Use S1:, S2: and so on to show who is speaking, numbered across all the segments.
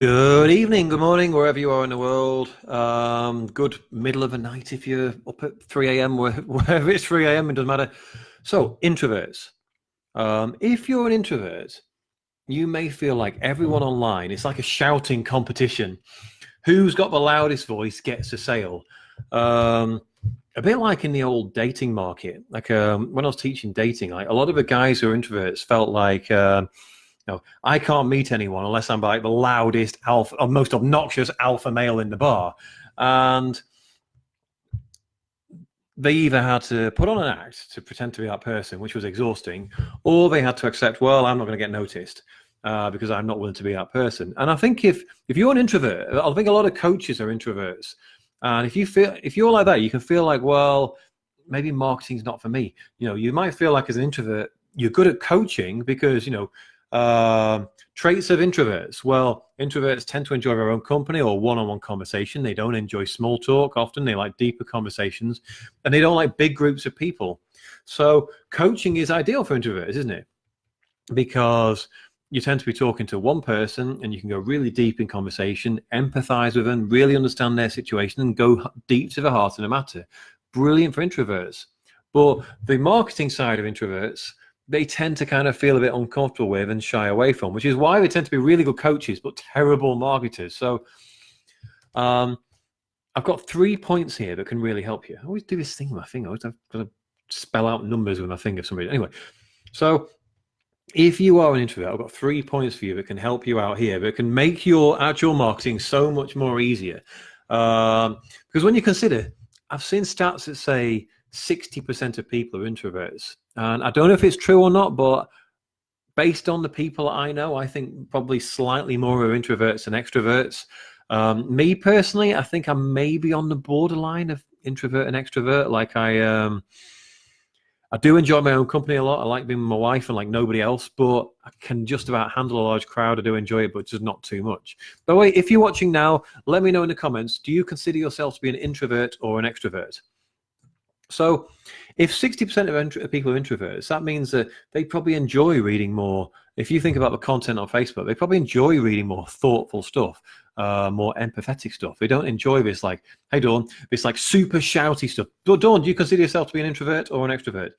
S1: Good evening, good morning, wherever you are in the world. Good middle of the night if you're up at 3 a.m., wherever it's 3 a.m., it doesn't matter. So, introverts. If you're an introvert, you may feel like everyone online, it's like a shouting competition. Who's got the loudest voice gets a sale. Um, a bit like in the old dating market. Like when I was teaching dating, like a lot of the guys who are introverts felt like I can't meet anyone unless I'm like the loudest alpha or most obnoxious alpha male in the bar. And they either had to put on an act to pretend to be that person, which was exhausting, or they had to accept, well, I'm not going to get noticed because I'm not willing to be that person. And I think if you're an introvert, I think a lot of coaches are introverts. And if you're like that, you can feel like, well, maybe marketing's not for me. You might feel like as an introvert, you're good at coaching because traits of introverts. Well, introverts tend to enjoy their own company or one-on-one conversation. They don't enjoy small talk. Often they like deeper conversations, and they don't like big groups of people. So coaching is ideal for introverts, isn't it? Because you tend to be talking to one person and you can go really deep in conversation, empathize with them, really understand their situation, and go deep to the heart of the matter. Brilliant for introverts. But the marketing side of introverts, they tend to kind of feel a bit uncomfortable with and shy away from, which is why they tend to be really good coaches, but terrible marketers. So I've got 3 points here that can really help you. I always do this thing with my finger. I've got to spell out numbers with my finger for some reason. Anyway, so if you are an introvert, I've got 3 points for you that can help you out here, that can make your actual marketing so much more easier. Because when you consider, I've seen stats that say 60% of people are introverts. And I don't know if it's true or not, but based on the people I know, I think probably slightly more are introverts than extroverts. Me personally, I think I'm maybe on the borderline of introvert and extrovert. Like I do enjoy my own company a lot. I like being with my wife and like nobody else, but I can just about handle a large crowd. I do enjoy it, but just not too much. By the way, if you're watching now, let me know in the comments, do you consider yourself to be an introvert or an extrovert? So if 60% of people are introverts, that means that they probably enjoy reading more. If you think about the content on Facebook, they probably enjoy reading more thoughtful stuff, more empathetic stuff. They don't enjoy this like, hey, Dawn, this like super shouty stuff. But Dawn, do you consider yourself to be an introvert or an extrovert?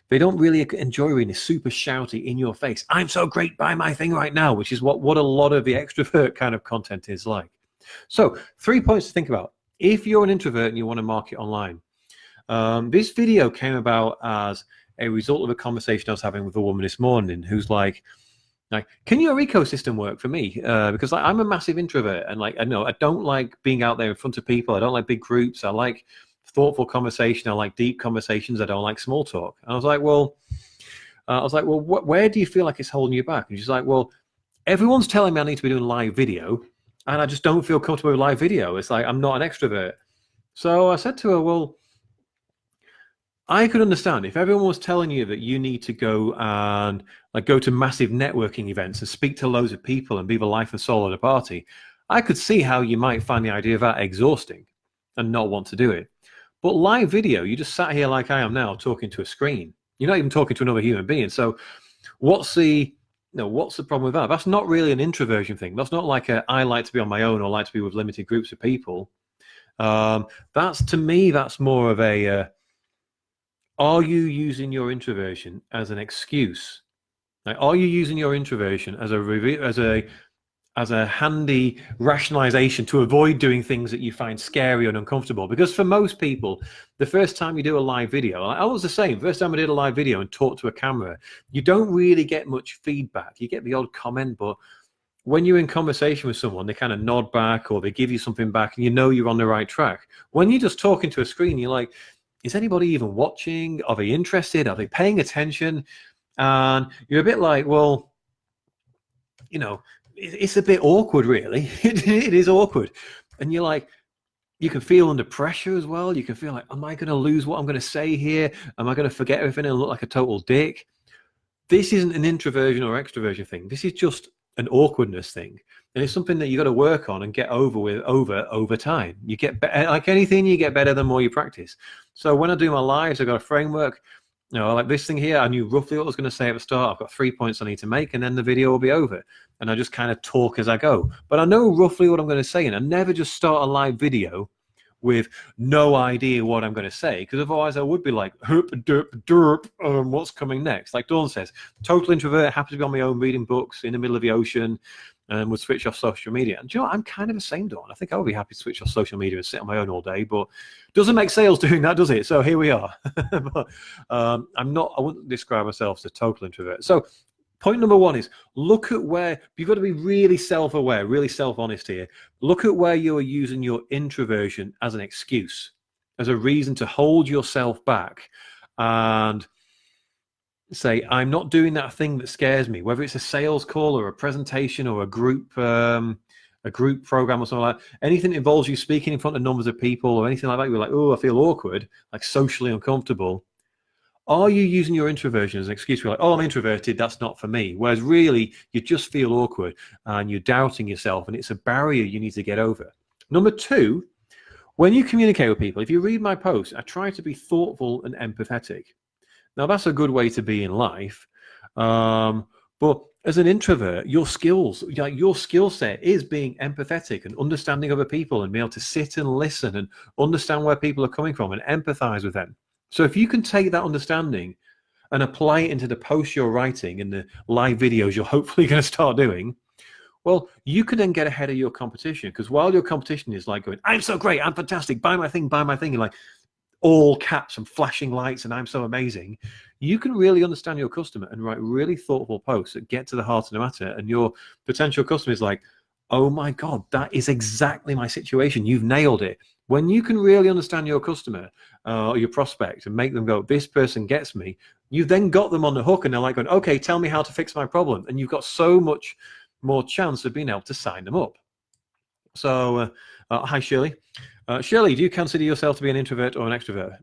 S1: They don't really enjoy reading this super shouty in your face. I'm so great, buy my thing right now, which is what a lot of the extrovert kind of content is like. So 3 points to think about. If you're an introvert and you want to market online, this video came about as a result of a conversation I was having with a woman this morning who's like, can your ecosystem work for me? Because like, I'm a massive introvert and like, I know I don't like being out there in front of people. I don't like big groups. I like thoughtful conversation. I like deep conversations. I don't like small talk. And I was like, well, where do you feel like it's holding you back? And she's like, well, everyone's telling me I need to be doing live video, and I just don't feel comfortable with live video. It's like I'm not an extrovert. So I said to her, well, I could understand if everyone was telling you that you need to go and like go to massive networking events and speak to loads of people and be the life and soul of the party. I could see how you might find the idea of that exhausting and not want to do it. But live video, you just sat here like I am now talking to a screen. You're not even talking to another human being. So what's the problem with that? That's not really an introversion thing. That's not like I like to be on my own or like to be with limited groups of people. That's to me, that's more of a are you using your introversion as an excuse? Like, are you using your introversion as a handy rationalization to avoid doing things that you find scary and uncomfortable? Because for most people, the first time you do a live video, I was the same. First time I did a live video and talked to a camera, you don't really get much feedback. You get the odd comment, but when you're in conversation with someone, they kind of nod back or they give you something back and you know you're on the right track. When you're just talking to a screen, you're like, is anybody even watching? Are they interested? Are they paying attention? And you're a bit like, well, it's a bit awkward, really. It is awkward. And you're like, you can feel under pressure as well. You can feel like, am I going to lose what I'm going to say here? Am I going to forget everything and look like a total dick? This isn't an introversion or extroversion thing. This is just an awkwardness thing. And it's something that you got to work on and get over time. You get better, like anything, you get better the more you practice. So when I do my lives, I've got a framework. You know, like this thing here, I knew roughly what I was going to say at the start. I've got 3 points I need to make, and then the video will be over. And I just kind of talk as I go. But I know roughly what I'm going to say, and I never just start a live video with no idea what I'm going to say, because otherwise I would be like, herp, derp, derp, what's coming next? Like Dawn says, total introvert, happy to be on my own reading books in the middle of the ocean, and would switch off social media. And do you know what? I'm kind of the same, Dawn. I think I would be happy to switch off social media and sit on my own all day, but doesn't make sales doing that, does it? So here we are. But I wouldn't describe myself as a total introvert. So point number one is look at where you've got to be really self-aware, really self-honest here. Look at where you are using your introversion as an excuse, as a reason to hold yourself back and say, I'm not doing that thing that scares me, whether it's a sales call or a presentation or a group program or something like that. Anything that involves you speaking in front of numbers of people or anything like that, you're like, oh, I feel awkward, like socially uncomfortable. Are you using your introversion as an excuse? You're like, oh, I'm introverted, that's not for me. Whereas really, you just feel awkward and you're doubting yourself, and it's a barrier you need to get over. Number two, when you communicate with people, if you read my posts, I try to be thoughtful and empathetic. Now, that's a good way to be in life. But as an introvert, your skill set is being empathetic and understanding other people and being able to sit and listen and understand where people are coming from and empathize with them. So if you can take that understanding and apply it into the posts you're writing and the live videos you're hopefully going to start doing, well, you can then get ahead of your competition, because while your competition is like going, I'm so great, I'm fantastic, buy my thing, and like all caps and flashing lights and I'm so amazing, you can really understand your customer and write really thoughtful posts that get to the heart of the matter. And your potential customer is like, oh my God, that is exactly my situation. You've nailed it. When you can really understand your customer or your prospect and make them go, this person gets me, you've then got them on the hook and they're like going, okay, tell me how to fix my problem. And you've got so much more chance of being able to sign them up. So, hi, Shirley. Shirley, do you consider yourself to be an introvert or an extrovert?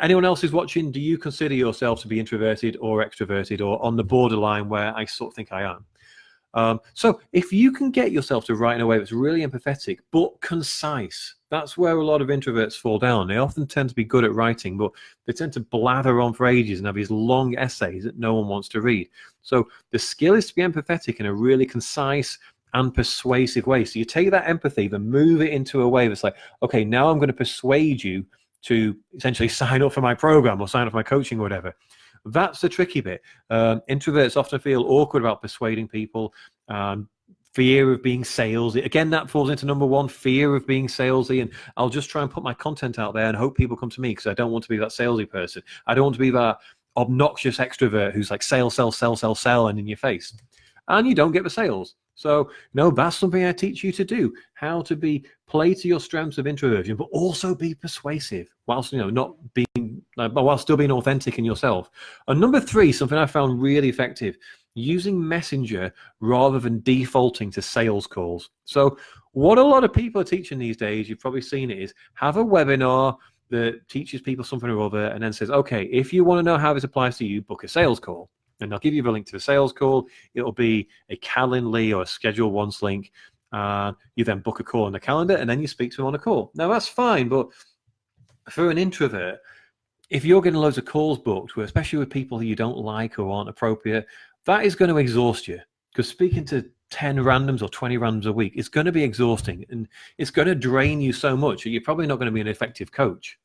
S1: Anyone else who's watching, do you consider yourself to be introverted or extroverted or on the borderline where I sort of think I am? So if you can get yourself to write in a way that's really empathetic but concise, that's where a lot of introverts fall down. They often tend to be good at writing, but they tend to blather on for ages and have these long essays that no one wants to read. So the skill is to be empathetic in a really concise and persuasive way. So you take that empathy and move it into a way that's like, okay, now I'm going to persuade you to essentially sign up for my program or sign up for my coaching or whatever. That's the tricky bit. Introverts often feel awkward about persuading people, fear of being salesy. Again, that falls into number one, fear of being salesy. And I'll just try and put my content out there and hope people come to me, because I don't want to be that salesy person. I don't want to be that obnoxious extrovert who's like sell, and in your face. And you don't get the sales. So, no, that's something I teach you to do, how to play to your strengths of introversion, but also be persuasive whilst, not being, while still being authentic in yourself. And number three, something I found really effective, using Messenger rather than defaulting to sales calls. So what a lot of people are teaching these days, you've probably seen it, is have a webinar that teaches people something or other and then says, okay, if you want to know how this applies to you, book a sales call. And I'll give you the link to the sales call. It'll be a Calendly or a Schedule Once link. You then book a call on the calendar and then you speak to them on a call. Now, that's fine, but for an introvert, if you're getting loads of calls booked, especially with people who you don't like or aren't appropriate, that is going to exhaust you, because speaking to 10 randoms or 20 randoms a week is going to be exhausting, and it's going to drain you so much that you're probably not going to be an effective coach.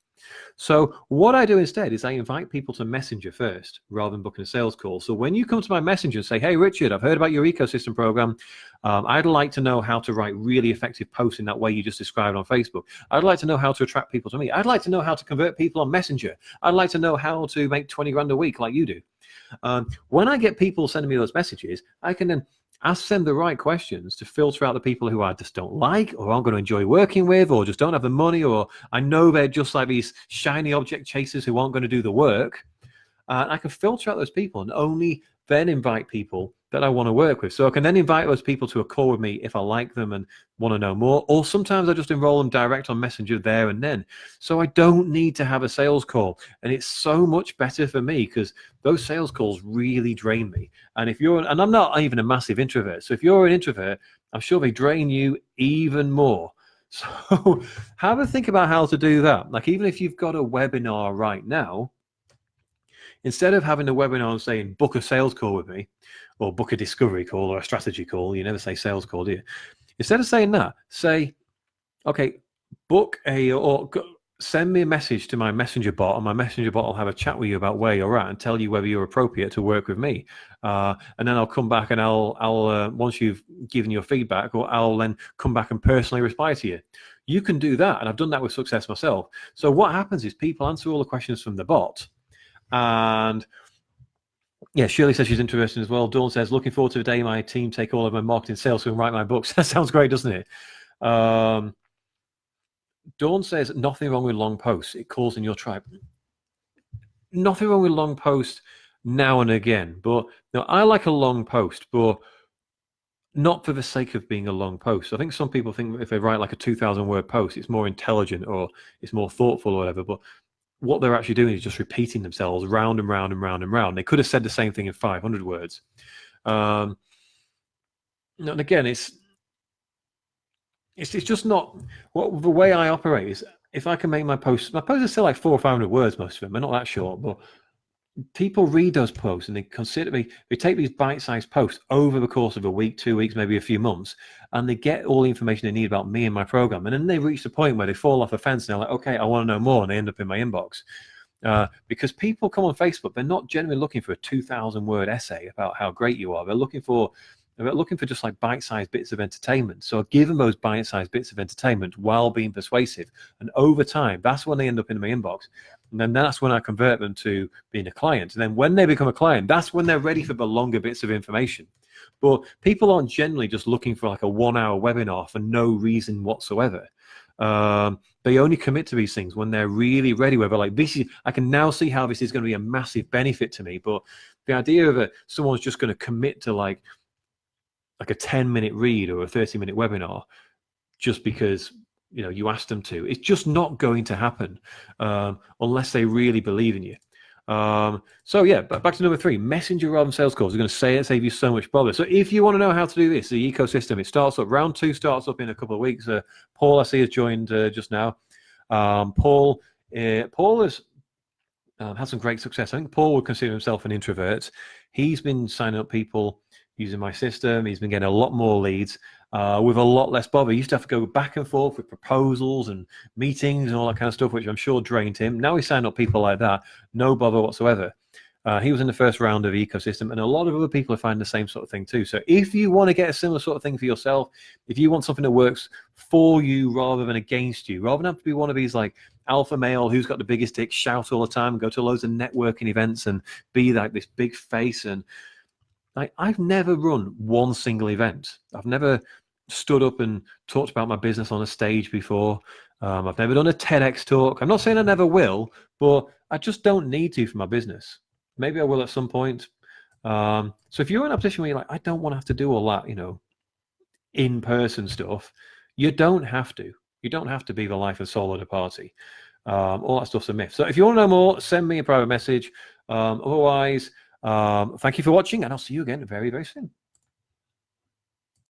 S1: So what I do instead is I invite people to Messenger first rather than booking a sales call. So when you come to my Messenger and say, hey, Richard, I've heard about your ecosystem program. I'd like to know how to write really effective posts in that way you just described on Facebook. I'd like to know how to attract people to me. I'd like to know how to convert people on Messenger. I'd like to know how to make 20 grand a week like you do. When I get people sending me those messages, I can then ask them the right questions to filter out the people who I just don't like or aren't going to enjoy working with or just don't have the money, or I know they're just like these shiny object chasers who aren't going to do the work. I can filter out those people and only then invite people that I want to work with. So I can then invite those people to a call with me if I like them and want to know more, or sometimes I just enroll them direct on Messenger there and then. So I don't need to have a sales call. And it's so much better for me, because those sales calls really drain me. And and I'm not even a massive introvert. So if you're an introvert, I'm sure they drain you even more. So have a think about how to do that. Like, even if you've got a webinar right now, instead of having a webinar and saying book a sales call with me, or book a discovery call or a strategy call, you never say sales call, do you? Instead of saying that, say, okay, send me a message to my messenger bot, and my messenger bot will have a chat with you about where you're at and tell you whether you're appropriate to work with me. And then I'll come back and I'll once you've given your feedback, or I'll then come back and personally reply to you. You can do that, and I've done that with success myself. So what happens is people answer all the questions from the bot, and yeah, Shirley says she's interested as well. Dawn says, looking forward to the day my team take all of my marketing sales and write my books. That sounds great, doesn't it? Dawn says, nothing wrong with long posts. It calls in your tribe. Nothing wrong with long posts now and again. But I like a long post, but not for the sake of being a long post. I think some people think if they write like a 2,000 word post, it's more intelligent or it's more thoughtful or whatever. But what they're actually doing is just repeating themselves round and round and round and round. They could have said the same thing in 500 words. And again, it's just not what the way I operate is. If I can make my posts are still like 400 or 500 words, most of them. They're not that short, but people read those posts and they take these bite-sized posts over the course of a week, 2 weeks, maybe a few months, and they get all the information they need about me and my program. And then they reach the point where they fall off a fence and they're like, okay, I want to know more. And they end up in my inbox. Because people come on Facebook, they're not generally looking for a 2,000 word essay about how great you are. They're looking for just like bite-sized bits of entertainment. So give them those bite-sized bits of entertainment while being persuasive. And over time, that's when they end up in my inbox. And then that's when I convert them to being a client. And then when they become a client, that's when they're ready for the longer bits of information. But people aren't generally just looking for like a 1 hour webinar for no reason whatsoever. They only commit to these things when they're really ready, where they're like, I can now see how this is going to be a massive benefit to me. But the idea of it, someone's just going to commit to like a 10-minute read or a 30-minute webinar just because you asked them to, it's just not going to happen unless they really believe in you. So yeah, but back to number 3, messenger rather than sales calls are going to save you so much bother. So if you want to know how to do this, the ecosystem, it starts up, round 2 starts up in a couple of weeks. Paul, I see, has joined just now. Paul has had some great success. I think Paul would consider himself an introvert. He's been signing up people using my system. He's been getting a lot more leads with a lot less bother. He used to have to go back and forth with proposals and meetings and all that kind of stuff, which I'm sure drained him. Now he's signed up people like that, no bother whatsoever. He was in the first round of ecosystem, and a lot of other people are finding the same sort of thing too. So if you want to get a similar sort of thing for yourself, if you want something that works for you rather than against you, rather than have to be one of these like alpha male who's got the biggest dick, shout all the time, go to loads of networking events and be like this big face. And I've never run one single event. I've never stood up and talked about my business on a stage before. I've never done a TEDx talk. I'm not saying I never will, but I just don't need to for my business. Maybe I will at some point. So if you're in a position where you're like, I don't want to have to do all that, in-person stuff, you don't have to. You don't have to be the life and soul of the party. All that stuff's a myth. So if you want to know more, send me a private message. Otherwise, thank you for watching, and I'll see you again very, very soon.